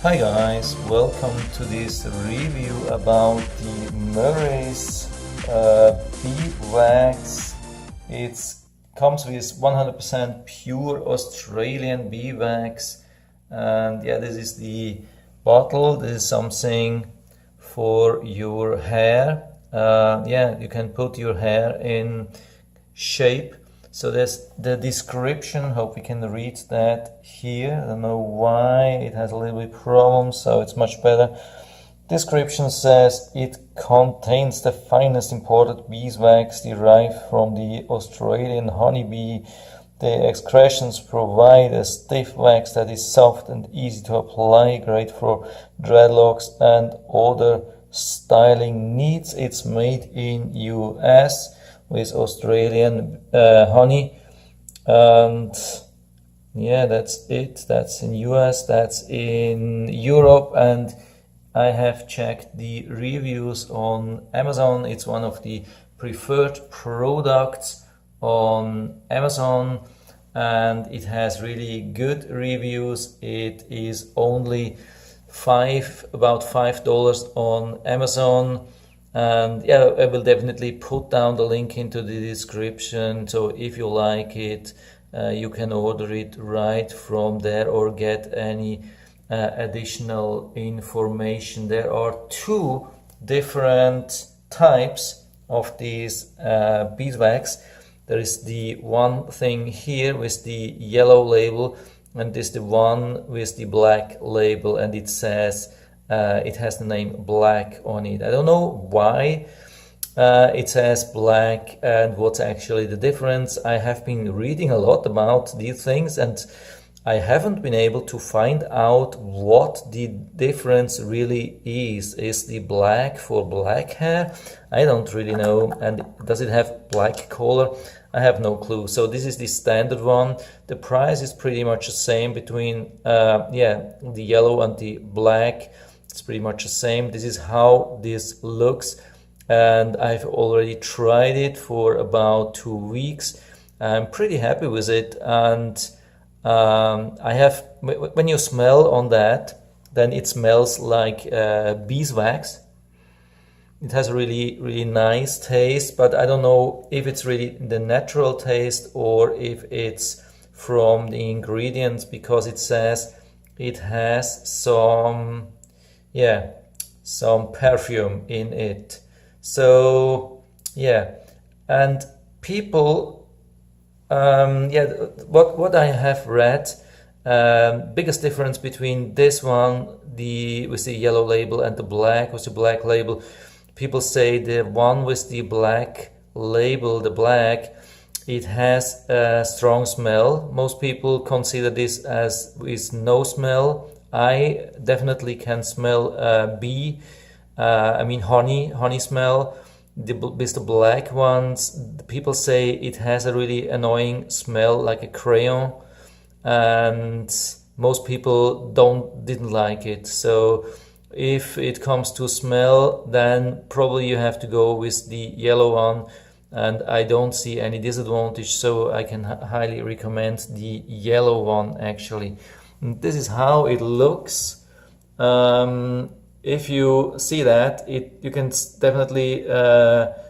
Hi guys, welcome to this review about the Murray's Beeswax. It comes with 100% pure Australian beeswax, and yeah, this is the bottle. This is something for your hair. Yeah, you can put your hair in shape. So there's the description, hope we can read that here. I don't know why it has a little bit problems, so it's much better. Description says it contains the finest imported beeswax derived from the Australian honeybee. The excretions provide a stiff wax that is soft and easy to apply, great for dreadlocks and other styling needs. It's made in US with Australian honey, and yeah, that's it. That's in US, that's in Europe, and I have checked the reviews on Amazon. It's one of the preferred products on Amazon, and it has really good reviews. It is only about $5 on Amazon. And yeah, I will definitely put down the link into the description, so if you like it, you can order it right from there or get any additional information. There are two different types of these beeswax. There is the one thing here with the yellow label, and this is the one with the black label, and it says it has the name Black on it. I don't know why it says black and what's actually the difference. I have been reading a lot about these things, and I haven't been able to find out what the difference really is. Is the black for black hair? I don't really know. And does it have black color? I have no clue. So this is the standard one. The price is pretty much the same between the yellow and the black. It's pretty much the same. This is how this looks, and I've already tried it for about 2 weeks. I'm pretty happy with it, and I have, when you smell on that, then it smells like beeswax. It has a really nice taste, but I don't know if it's really the natural taste or if it's from the ingredients, because it says it has some perfume in it. So yeah, and people, what I have read, biggest difference between this one, with the yellow label, and the black with the black label, people say the one with the black label, the black, it has a strong smell. Most people consider this as with no smell. I definitely can smell honey smell. With the black ones, people say it has a really annoying smell, like a crayon, and most people didn't like it. So if it comes to smell, then probably you have to go with the yellow one, and I don't see any disadvantage, so I can highly recommend the yellow one actually. This is how it looks. If you see that, you can definitely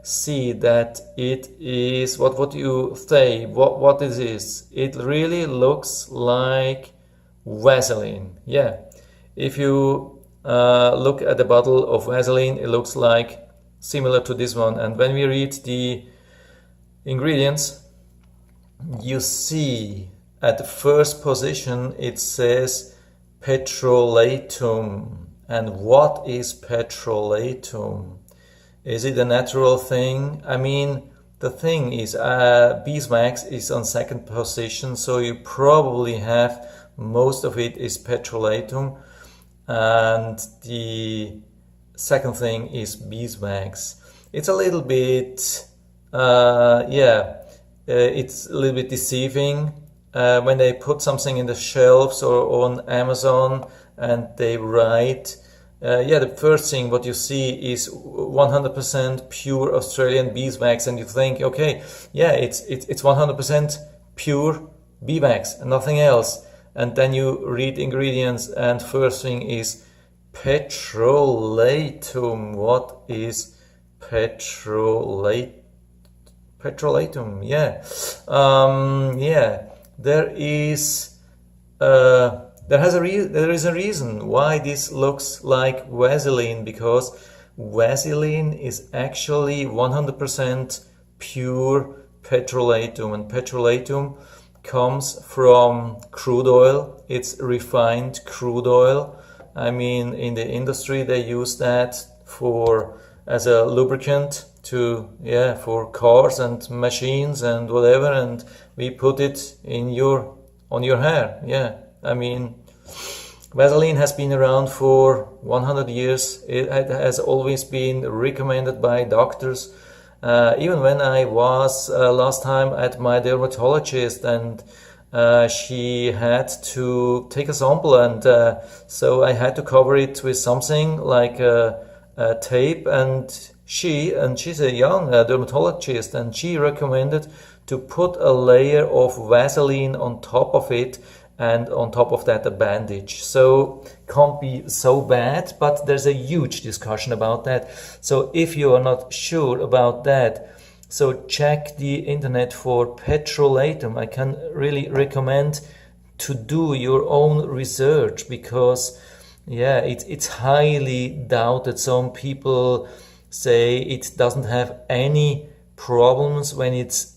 see that it is what you say. What is this? It really looks like Vaseline. Yeah, if you look at the bottle of Vaseline, it looks like similar to this one. And when we read the ingredients, you see at the first position it says petrolatum. And what is petrolatum? Is it a natural thing? I mean, the thing is, beeswax is on second position, so you probably have most of it is petrolatum, and the second thing is beeswax. It's a little bit it's a little bit deceiving when they put something in the shelves or on Amazon and they write, the first thing what you see is 100% pure Australian beeswax, and you think, okay, yeah, it's 100% pure beeswax and nothing else. and then you read ingredients, and first thing is petrolatum. What is petrolatum? Yeah, yeah. There is there is a reason why this looks like Vaseline, because Vaseline is actually 100% pure petrolatum, and petrolatum comes from crude oil. It's refined crude oil. I mean, in the industry they use that as a lubricant for cars and machines and whatever, and we put it on your hair. Yeah, I mean, Vaseline has been around for 100 years. It has always been recommended by doctors. Even when I was last time at my dermatologist, and she had to take a sample, and so I had to cover it with something like a tape, and she's a young dermatologist, and she recommended to put a layer of Vaseline on top of it, and on top of that a bandage. So can't be so bad, but there's a huge discussion about that. So if you are not sure about that, so check the internet for petrolatum. I can really recommend to do your own research, because yeah, it's highly doubted. Some people say it doesn't have any problems when it's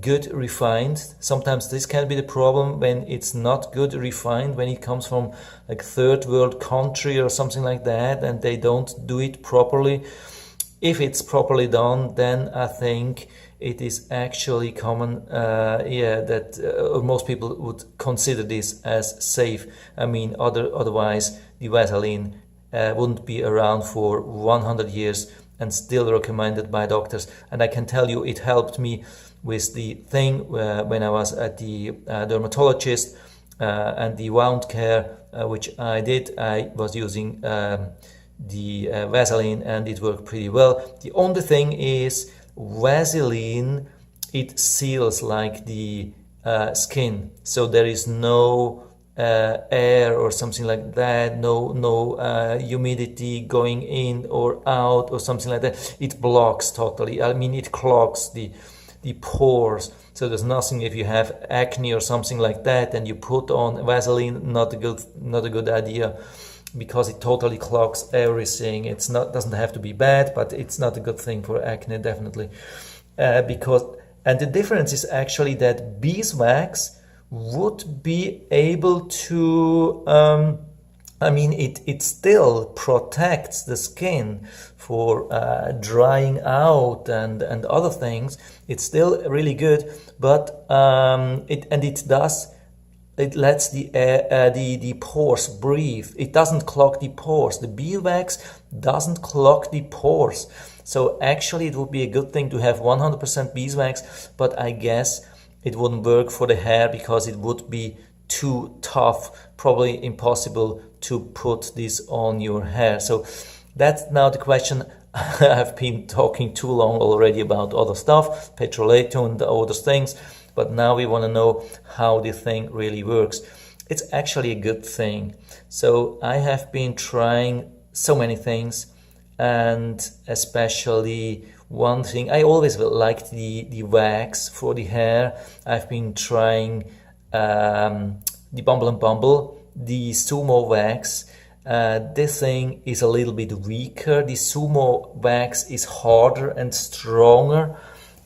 good refined. Sometimes this can be the problem when it's not good refined, when it comes from like third world country or something like that, and they don't do it properly. If it's properly done, then I think it is actually common, that most people would consider this as safe. I mean, otherwise the Vaseline wouldn't be around for 100 years and still recommended by doctors. And I can tell you, it helped me with the thing when I was at the dermatologist and the wound care, which I did. I was using the Vaseline, and it worked pretty well. The only thing is, Vaseline, it seals like the skin, so there is no air or something like that, no humidity going in or out or something like that. It blocks totally. I mean, it clogs the pores. So there's nothing. If you have acne or something like that and you put on Vaseline, not a good idea, because it totally clogs everything. Doesn't have to be bad, but it's not a good thing for acne, definitely. And the difference is actually that beeswax would be able to it still protects the skin for drying out and other things. It's still really good, but it lets the pores breathe. It doesn't clog the pores. The beeswax doesn't clog the pores. So actually it would be a good thing to have 100% beeswax, but I guess it wouldn't work for the hair because it would be too tough, probably impossible to put this on your hair. So that's now the question. I've been talking too long already about other stuff, petrolatum and other things, but now we want to know how the thing really works. It's actually a good thing. So I have been trying so many things, and especially one thing, I always liked the wax for the hair. I've been trying the Bumble and Bumble, the Sumo wax. This thing is a little bit weaker. The Sumo wax is harder and stronger.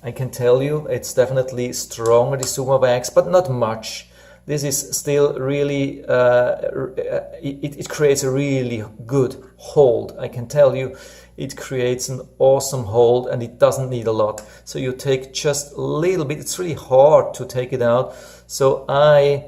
I can tell you, it's definitely stronger, the Sumo wax, but not much. This is still really, it creates a really good hold. I can tell you, it creates an awesome hold, and it doesn't need a lot. So you take just a little bit. It's really hard to take it out. So I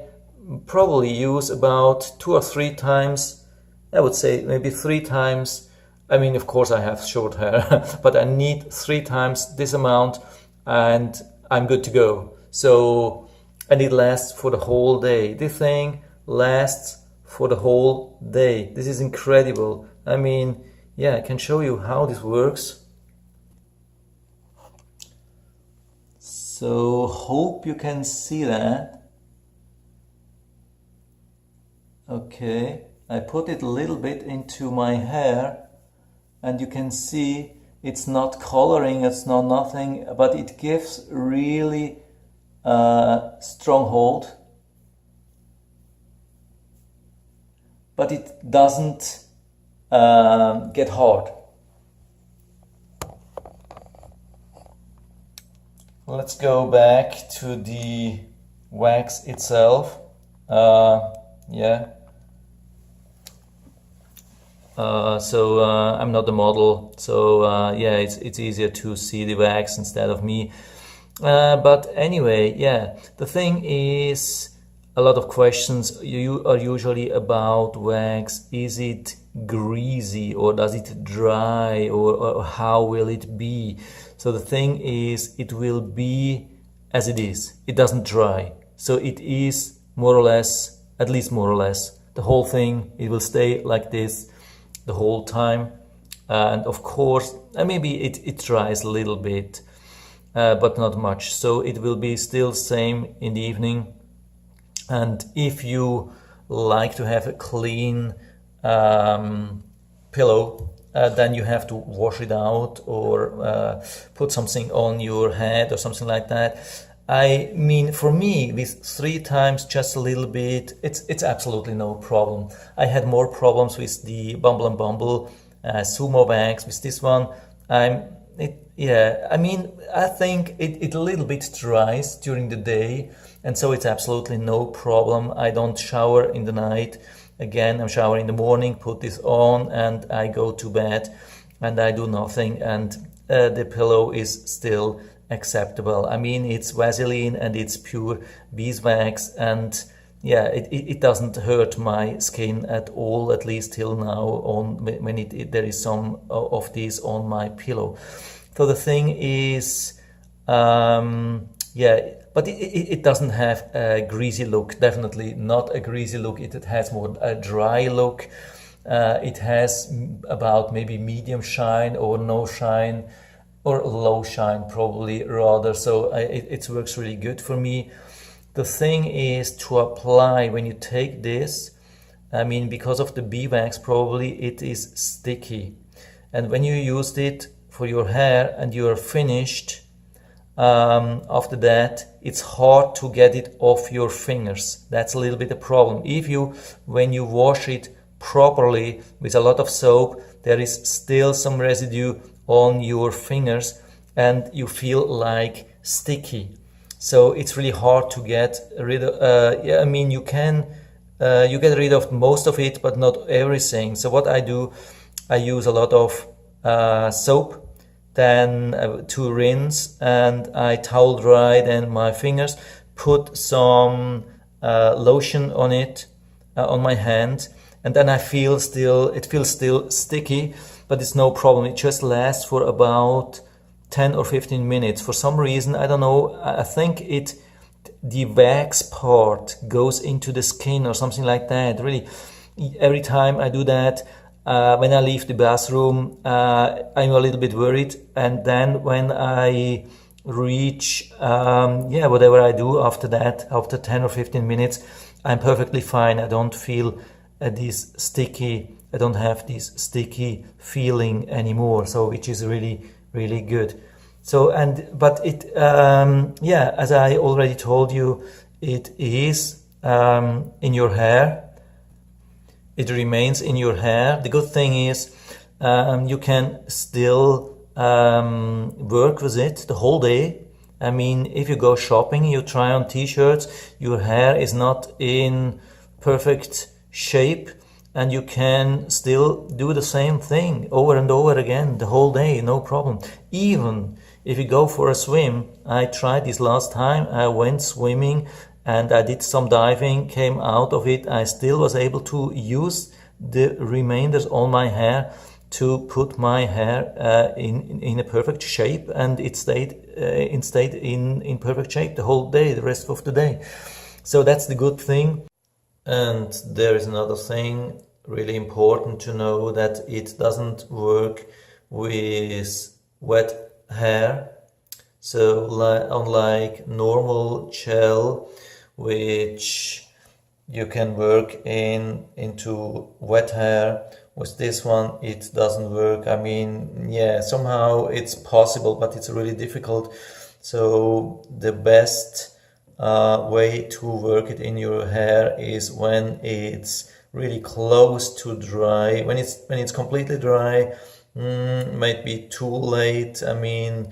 probably use about 2 or 3 times. I would say maybe 3 times. I mean, of course I have short hair, but I need 3 times this amount, and I'm good to go. So, and it lasts for the whole day. This thing lasts for the whole day. This is incredible. I mean, yeah, I can show you how this works. So hope you can see that. Okay, I put it a little bit into my hair, and you can see it's not coloring, it's not nothing, but it gives really strong hold. But it doesn't get hard. Let's go back to the wax itself. Yeah. I'm not the model, so yeah, it's easier to see the wax instead of me. But anyway, yeah, the thing is, a lot of questions you are usually about wax. Is it greasy or does it dry, or how will it be? So the thing is, it will be as it is. It doesn't dry. So it is more or less, at least more or less, the whole thing. It will stay like this the whole time. And of course, maybe it dries a little bit, but not much. So it will be still same in the evening. And if you like to have a clean pillow, then you have to wash it out, or put something on your head or something like that. I mean, for me, with 3 times just a little bit, it's absolutely no problem. I had more problems with the Bumble and Bumble Sumo wax. With this one, yeah, I mean, I think it a little bit dries during the day, and so it's absolutely no problem. I don't shower in the night. Again, I'm showering in the morning, put this on, and I go to bed, and I do nothing, and the pillow is still acceptable. I mean, it's Vaseline and it's pure beeswax, and yeah, it doesn't hurt my skin at all, at least till now, on when there is some of these on my pillow. So the thing is, yeah, but it doesn't have a greasy look. Definitely not a greasy look. It has more a dry look. It has about maybe medium shine or no shine, or low shine probably rather. So it works really good for me. The thing is to apply when you take this. I mean, because of the beeswax, probably it is sticky, and when you used it for your hair and you're finished, after that it's hard to get it off your fingers. That's a little bit a problem. When you wash it properly with a lot of soap, there is still some residue on your fingers and you feel like sticky. So it's really hard to get rid of. Yeah, I mean, you get rid of most of it, but not everything. So what I do, I use a lot of soap, then to rinse, and I towel dry then my fingers, put some lotion on it, on my hand, and then it feels still sticky, but it's no problem. It just lasts for about 10 or 15 minutes. For some reason, I don't know, I think the wax part goes into the skin or something like that. Really, every time I do that, when I leave the bathroom, I'm a little bit worried, and then when I reach, whatever I do after that, after 10 or 15 minutes, I'm perfectly fine. I don't feel I don't have this sticky feeling anymore, so which is really, really good. So, as I already told you, it is in your hair. It remains in your hair. The good thing is you can still work with it the whole day. I mean, if you go shopping, you try on t-shirts, your hair is not in perfect shape, and you can still do the same thing over and over again the whole day, no problem. Even if you go for a swim, I tried this last time, I went swimming and I did some diving, came out of it, I still was able to use the remainders on my hair to put my hair in a perfect shape, and it stayed in perfect shape the whole day, the rest of the day. So that's the good thing. And there is another thing really important to know, that it doesn't work with wet hair. So unlike normal gel, which you can work into wet hair. With this one, it doesn't work. I mean, yeah, somehow it's possible, but it's really difficult. So the best way to work it in your hair is when it's really close to dry. When it's completely dry, might be too late. I mean,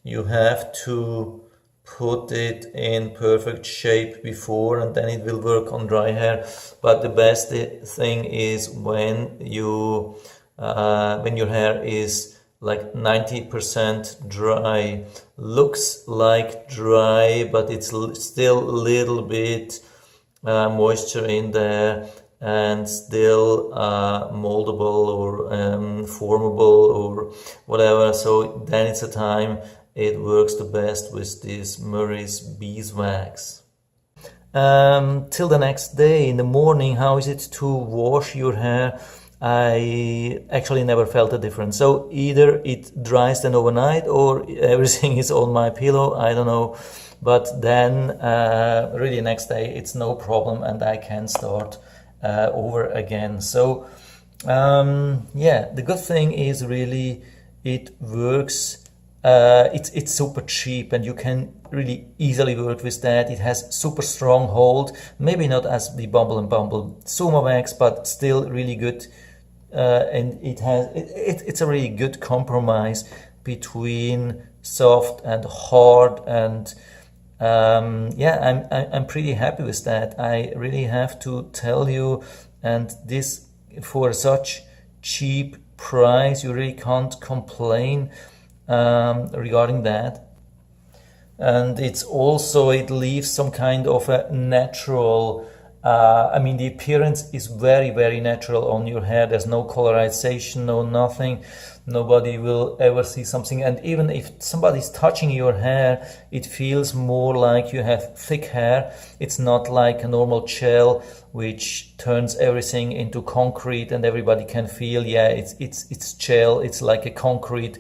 you have to put it in perfect shape before, and then it will work on dry hair. But the best thing is when your hair is like 90% dry. Looks like dry, but it's still a little bit moisture in there, and still moldable or formable or whatever. So then it's a time it works the best with this Murray's Beeswax. Till the next day in the morning, how is it to wash your hair? I actually never felt a difference. So either it dries then overnight or everything is on my pillow, I don't know. But then really next day it's no problem and I can start over again. So yeah, the good thing is really it works. It's super cheap and you can really easily work with that. It has super strong hold, maybe not as the Bumble and Bumble Sumo Wax, but still really good. And it's a really good compromise between soft and hard, and yeah, I'm pretty happy with that. I really have to tell you, and this for such cheap price, you really can't complain regarding that. And it's also, it leaves some kind of a natural, I mean, the appearance is very, very natural on your hair. There's no colorization, no nothing. Nobody will ever see something. And even if somebody's touching your hair, it feels more like you have thick hair. It's not like a normal gel, which turns everything into concrete and everybody can feel, yeah, it's gel. It's like a concrete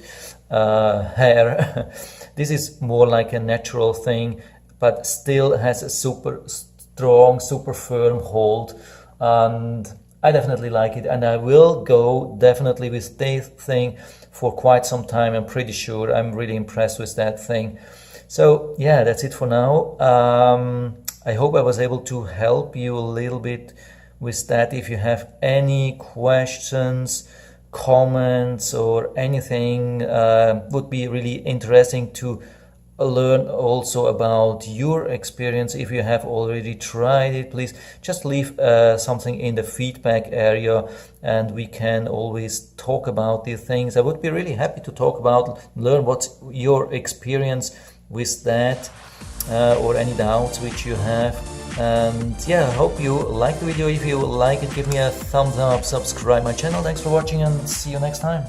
hair. This is more like a natural thing, but still has a super strong, super firm hold, and I definitely like it, and I will go definitely with this thing for quite some time. I'm pretty sure. I'm really impressed with that thing. So yeah, that's it for now. I hope I was able to help you a little bit with that. If you have any questions, comments or anything, would be really interesting to learn also about your experience. If you have already tried it, please just leave something in the feedback area and we can always talk about these things. I would be really happy to talk about, learn what's your experience with that, or any doubts which you have. And yeah, I hope you like the video. If you like it, give me a thumbs up, subscribe my channel. Thanks for watching and see you next time.